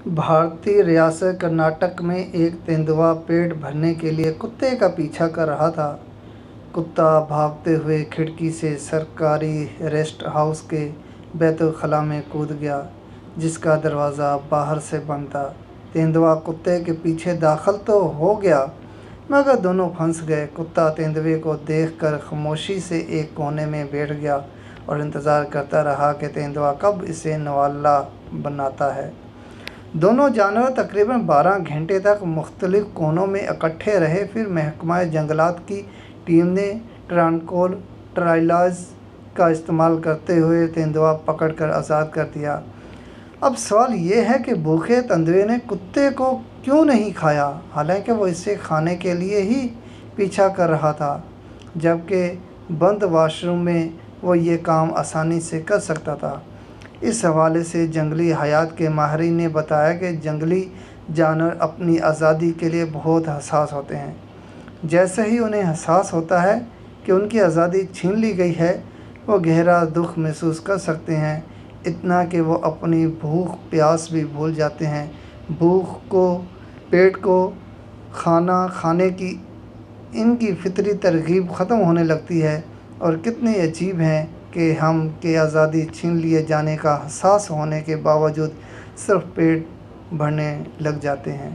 भारतीय रियासत कर्नाटक में एक तेंदुआ पेट भरने के लिए कुत्ते का पीछा कर रहा था। कुत्ता भागते हुए खिड़की से सरकारी रेस्ट हाउस के बैतुलखला में कूद गया, जिसका दरवाज़ा बाहर से बंद था। तेंदुआ कुत्ते के पीछे दाखिल तो हो गया, मगर दोनों फंस गए। कुत्ता तेंदुए को देखकर खामोशी से एक कोने में बैठ गया और इंतज़ार करता रहा कि तेंदुआ कब इसे निवाला बनाता है। दोनों जानवर तकरीबन 12 घंटे तक मुख्तलिफ कोनों में इकट्ठे रहे। फिर महकमा जंगलात की टीम ने ट्रांक्विलाइज़र का इस्तेमाल करते हुए तेंदुआ पकड़कर आज़ाद कर दिया। अब सवाल ये है कि भूखे तेंदुए ने कुत्ते को क्यों नहीं खाया, हालांकि वो इसे खाने के लिए ही पीछा कर रहा था, जबकि बंद वॉशरूम में वो ये काम आसानी से कर सकता था। इस हवाले से जंगली हयात के माहिरीन ने बताया कि जंगली जानवर अपनी आज़ादी के लिए बहुत हसास होते हैं। जैसे ही उन्हें एहसास होता है कि उनकी आज़ादी छीन ली गई है, वो गहरा दुख महसूस कर सकते हैं, इतना कि वो अपनी भूख प्यास भी भूल जाते हैं। भूख को, पेट को खाना खाने की इनकी फितरी तरगीब ख़त्म होने लगती है। और कितनी अजीब है कि हम के आज़ादी छीन लिए जाने का एहसास होने के बावजूद सिर्फ पेट भरने लग जाते हैं।